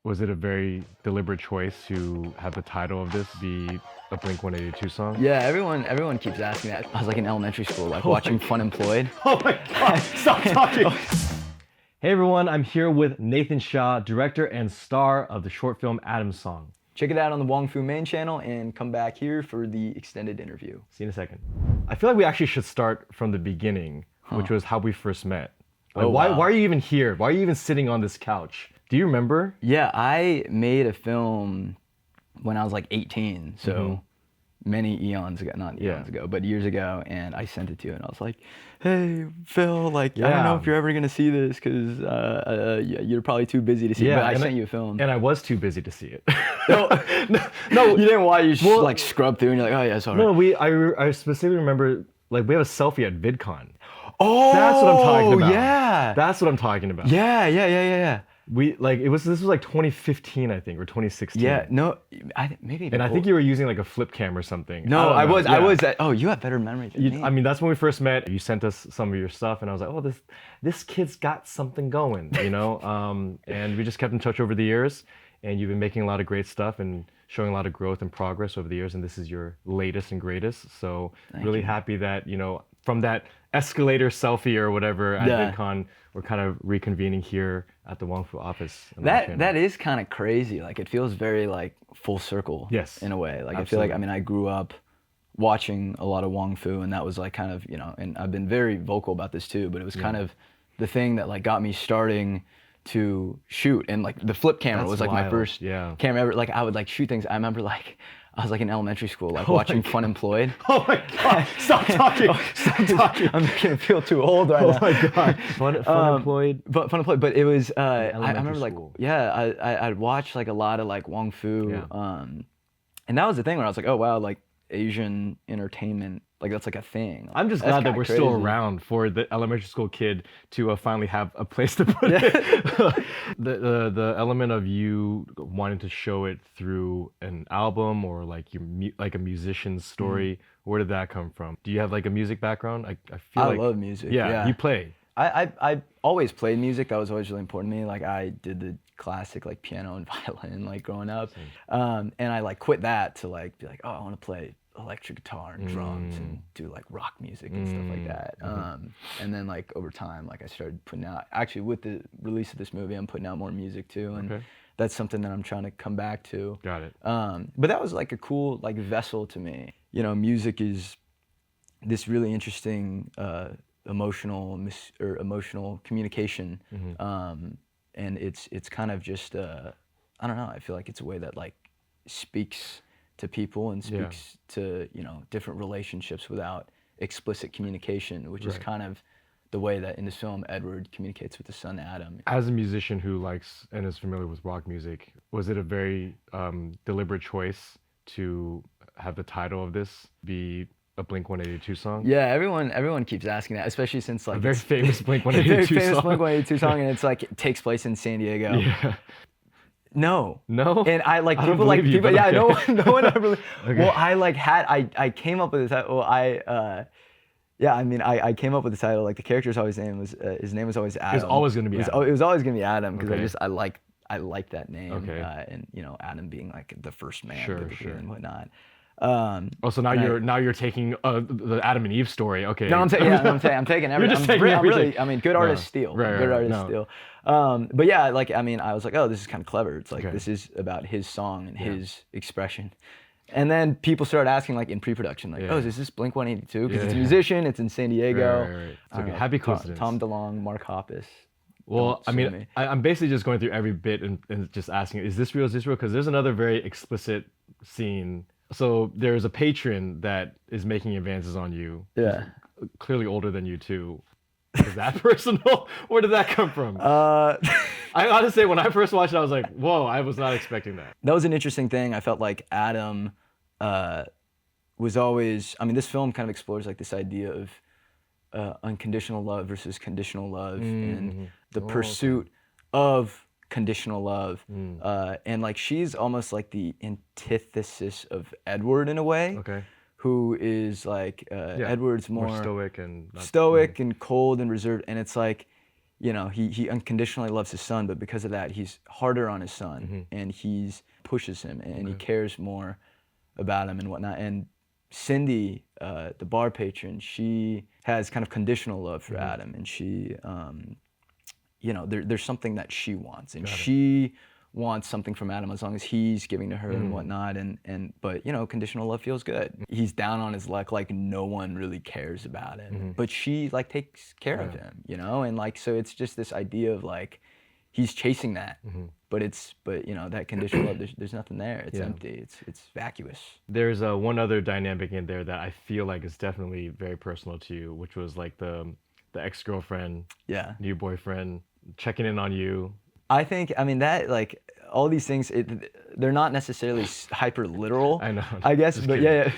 Was it a very deliberate choice to have the title of this be a Blink-182 song? Yeah, everyone keeps asking that. I was like in elementary school, like Oh my watching God. Fun Employed. Oh my God, stop talking. Hey everyone, I'm here with Nathan Shaw, director and star of the short film Adam's Song. Check it out on the Wong Fu main channel and come back here for the extended interview. See you in a second. I feel like we actually should start from the beginning, which was how we first met. Like, Oh, why wow. are you even here? Why are you even sitting on this couch? Do you remember? Yeah, I made a film when I was like 18, so many eons ago, not eons ago, but years ago, and I sent it to you, and I was like, hey, Phil, like, I don't know if you're ever gonna see this, because you're probably too busy to see it, but I sent you a film. And I was too busy to see it. No, you didn't watch, you just like scrub through, and you're like, oh yeah, it's all right. No, I specifically remember, like, we have a selfie at VidCon. Oh, That's what I'm talking about. Yeah. That's what I'm talking about. Yeah. This was like 2015, I think, or 2016. Yeah, no, maybe. And I think you were using like a flip cam or something. No, I was. Oh, you have better memory than me. I mean, that's when we first met. You sent us some of your stuff, and I was like, oh, this kid's got something going, you know? And we just kept in touch over the years, and you've been making a lot of great stuff and showing a lot of growth and progress over the years, and this is your latest and greatest. So really happy that, you know, from that escalator selfie or whatever at VidCon, we're kind of reconvening here at the Wong Fu office. That is kind of crazy. Like, it feels very like full circle. Yes. In a way. Like, Absolutely. I feel like, I mean, I grew up watching a lot of Wong Fu, and that was like kind of, you know, and I've been very vocal about this too, but it was kind of the thing that like got me starting to shoot. And like the flip camera was like my first camera ever. Like, I would like shoot things. I remember like I was like in elementary school, like watching Fun Employed. Oh my God! Stop talking! Stop talking! I'm making it feel too old right now. Oh my God! Fun Employed. But Fun Employed. But it was. I remember school. like I'd watch like a lot of like Wong Fu. And that was the thing where I was like, oh wow, like Asian entertainment, like that's like a thing. I'm just glad that we're still around for the elementary school kid to finally have a place to put it. The element of you wanting to show it through an album or like like a musician's story, where did that come from? Do you have like a music background? I feel I like love music. Yeah, you play. I always played music. That was always really important to me. Like, I did the classic like piano and violin like growing up, and I like quit that to like be like, oh, I want to play electric guitar and drums and do like rock music and stuff like that. And then like over time, like I started putting out, actually with the release of this movie, I'm putting out more music too, and that's something that I'm trying to come back to. Got it. But that was like a cool like vessel to me. You know, music is this really interesting emotional communication, and it's kind of just I don't know, I feel like it's a way that like speaks to people and speaks to, you know, different relationships without explicit communication, which is kind of the way that in this film Edward communicates with his son Adam. As a musician who likes and is familiar with rock music, was it a very deliberate choice to have the title of this be a Blink-182 song? Yeah, everyone keeps asking that, especially since like a very famous Blink-182 song. Very famous song. Blink-182 song, and it's like it takes place in San Diego. Yeah. No. And I like people like people. Yeah, no one ever. Well, I like I came up with this title. Well, I mean, I came up with the title. Like, the character's always name was his name was always Adam. It was always gonna be Adam. It was always gonna be Adam because I like that name. Okay. And you know, Adam being like the first man, Sure. and whatnot. So now you're taking the Adam and Eve story. Okay. No, I'm taking everything. You're just taking everything. I mean, good artists steal. Good artists steal. But yeah, like, I mean, I was like, oh, this is kind of clever. It's like, this is about his song and his expression. And then people started asking, like, in pre-production, like, oh, is this Blink-182? Because it's a musician, it's in San Diego. Right. It's okay. Happy coincidence. Tom DeLonge, Mark Hoppus. Well, I mean, I'm basically just going through every bit and just asking, is this real? Is this real? Because there's another very explicit scene. So there's a patron that is making advances on you. Yeah. Clearly older than you too. Is that personal? Where did that come from? I gotta say, when I first watched it, I was like, whoa, I was not expecting that. That was an interesting thing. I felt like Adam was always, I mean, this film kind of explores like this idea of unconditional love versus conditional love, and the pursuit of conditional love. And like, she's almost like the antithesis of Edward in a way. Okay. Who is like Edward's more stoic and and cold and reserved, and it's like you know, he unconditionally loves his son, but because of that, he's harder on his son, and he's pushes him, and he cares more about him and whatnot. And Cindy, the bar patron, she has kind of conditional love for Adam, and she, you know, there's something that she wants, and she wants something from Adam as long as he's giving to her and whatnot. But you know, conditional love feels good. He's down on his luck, like no one really cares about him, but she like takes care of him, you know, and like so it's just this idea of like he's chasing that, but you know that conditional love, there's nothing there. It's empty. It's vacuous. There's one other dynamic in there that I feel like is definitely very personal to you, which was like the ex-girlfriend, new boyfriend checking in on you. I think, I mean, that, like, all these things, they're not necessarily hyper literal. I know. I guess, Just but kidding.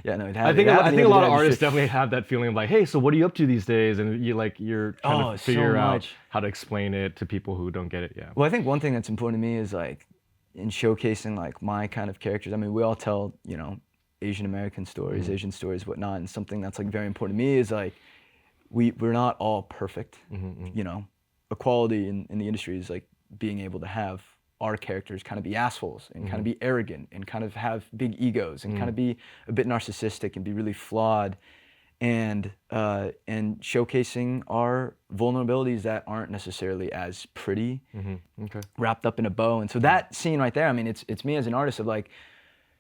yeah, no. I think a lot of artists definitely have that feeling of like, hey, so what are you up to these days? And you're trying to figure out how to explain it to people who don't get it. Yeah. Well, I think one thing that's important to me is like in showcasing like my kind of characters. I mean, we all tell, you know, Asian American stories, Asian stories, whatnot, and something that's like very important to me is like we're not all perfect. You know, equality in the industry is like being able to have our characters kind of be assholes and kind of be arrogant and kind of have big egos and kind of be a bit narcissistic and be really flawed, and showcasing our vulnerabilities that aren't necessarily as pretty, wrapped up in a bow. And so that scene right there, I mean, it's me as an artist of like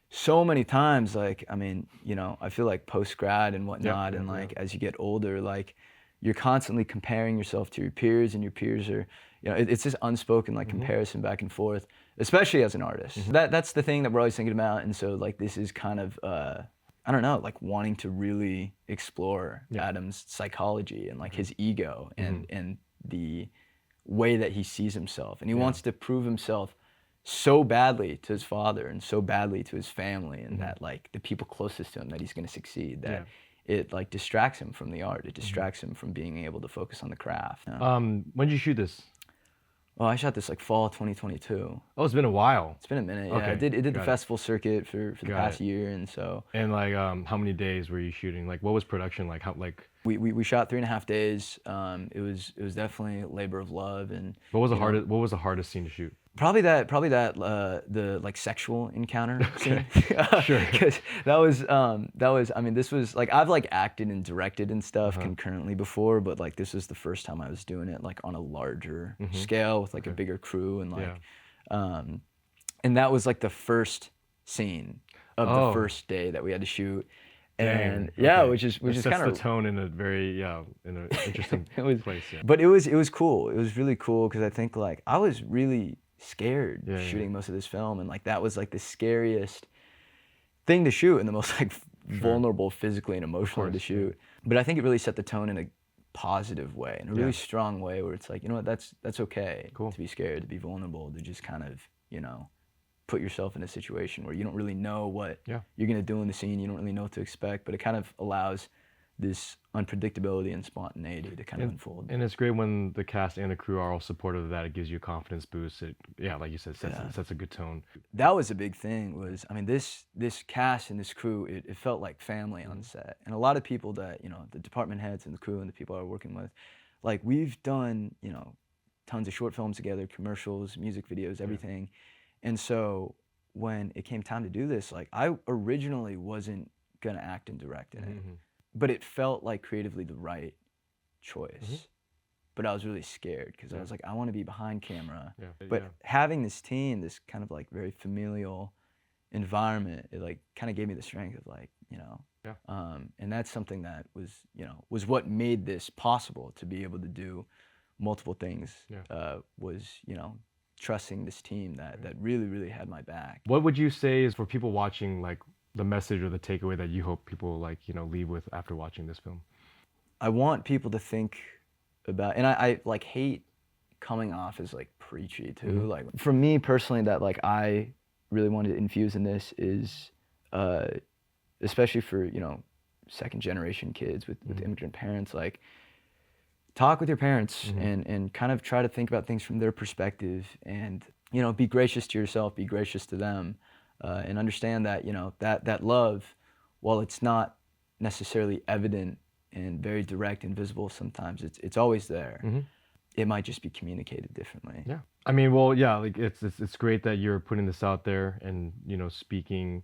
so many times, like, I mean, you know, I feel like post-grad and whatnot, and like as you get older, like you're constantly comparing yourself to your peers, and your peers are, you know, it's this unspoken like comparison back and forth, especially as an artist. That's the thing that we're always thinking about. And so like this is kind of, I don't know, like wanting to really explore Adam's psychology and like his ego and the way that he sees himself. And he wants to prove himself so badly to his father and so badly to his family, and that like the people closest to him, that he's going to succeed, that it like distracts him from the art. It distracts him from being able to focus on the craft. When did you shoot this? Well, I shot this like fall 2022. Oh, it's been a while. It's been a minute. Yeah, Okay, it did the festival circuit for the past year, and so. And like, how many days were you shooting? Like, what was production like? How like? We shot 3.5 days. It was definitely a labor of love. And what was the hardest scene to shoot? Probably that the like sexual encounter scene. Sure. Because that was I mean, this was like I've like acted and directed and stuff concurrently before, but like this was the first time I was doing it like on a larger scale with like a bigger crew, and like and that was like the first scene of the first day that we had to shoot. And which is kind of the tone in a very in an interesting place. Yeah. But it was cool. It was really cool because I think like I was really scared shooting most of this film, and like that was like the scariest thing to shoot and the most like vulnerable physically and emotionally to shoot. But I think it really set the tone in a positive way, in a really strong way, where it's like, you know what, that's okay to be scared, to be vulnerable, to just kind of, you know, put yourself in a situation where you don't really know what you're gonna do in the scene, you don't really know what to expect, but it kind of allows this unpredictability and spontaneity to kind of unfold. And it's great when the cast and the crew are all supportive of that. It gives you a confidence boost. It, like you said, sets a good tone. That was a big thing. Was, I mean, this cast and this crew, it felt like family on set. And a lot of people that, you know, the department heads and the crew and the people I was working with, like we've done, you know, tons of short films together, commercials, music videos, everything. And so when it came time to do this, like I originally wasn't gonna act and direct in it, but it felt like creatively the right choice. But I was really scared because I was like, I want to be behind camera. But having this team, this kind of like very familial environment, it like kind of gave me the strength of like, you know, and that's something that was, you know, was what made this possible, to be able to do multiple things. Was, you know, trusting this team that really, really had my back. What would you say is, for people watching, like the message or the takeaway that you hope people like, you know, leave with after watching this film? I want people to think about, and I like hate coming off as like preachy too. Like for me personally, that like I really wanted to infuse in this is, especially for, you know, second generation kids with immigrant parents, like talk with your parents and kind of try to think about things from their perspective, and, you know, be gracious to yourself, be gracious to them, and understand that, you know, that love, while it's not necessarily evident and very direct and visible sometimes, it's always there. it might just be communicated differently. Yeah. I mean, well, yeah, like it's great that you're putting this out there and, you know, speaking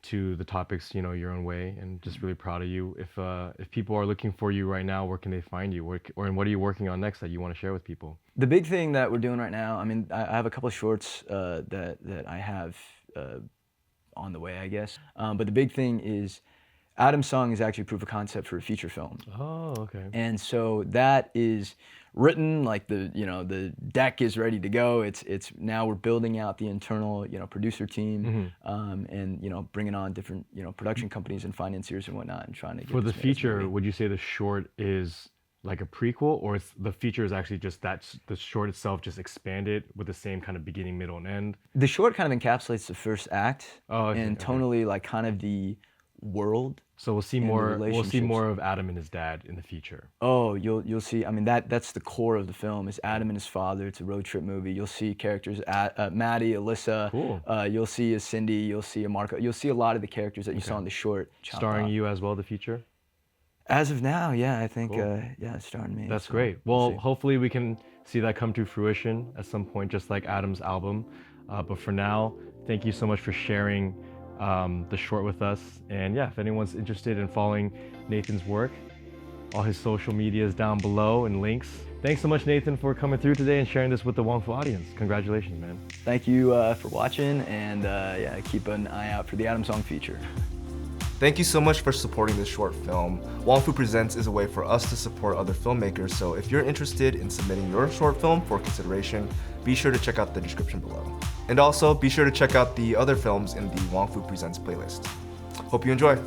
to the topics, you know, your own way, and just really proud of you. If people are looking for you right now, where can they find you? And what are you working on next that you want to share with people? The big thing that we're doing right now, I mean, I have a couple of shorts that I have on the way, I guess. But the big thing is Adam's song is actually proof of concept for a feature film. Oh, okay. And so that is written, like the deck is ready to go. It's now we're building out the internal, producer team, and, bringing on different, production companies and financiers and whatnot, and trying to get For the this made as a feature, movie. would you say the short is like a prequel, or the feature is actually just the short itself just expanded with the same kind of beginning, middle, and end? The short kind of encapsulates the first act, Oh, okay, and okay. tonally, like kind of the world. So we'll see and the more. We'll see relationships. more of Adam and his dad in the future. Oh, you'll see. I mean, that's the core of the film is Adam and his father. It's a road trip movie. You'll see characters Maddie, Alyssa. Cool. You'll see a Cindy. You'll see a Marco. You'll see a lot of the characters that you saw in the short. chopped Starring out. you as well, the feature. As of now, yeah, I think Cool. yeah, it's starring me. That's so great. we'll Well, see. hopefully we can see that come to fruition at some point, just like Adam's album. But for now, thank you so much for sharing the short with us. And yeah, if anyone's interested in following Nathan's work, all his social media is down below and links. Thanks so much, Nathan, for coming through today and sharing this with the Wong Fu audience. Congratulations, man. Thank you for watching, and yeah, keep an eye out for the Adam Song feature. Thank you so much for supporting this short film. Wong Fu Presents is a way for us to support other filmmakers, so if you're interested in submitting your short film for consideration, be sure to check out the description below. And also, be sure to check out the other films in the Wong Fu Presents playlist. Hope you enjoy.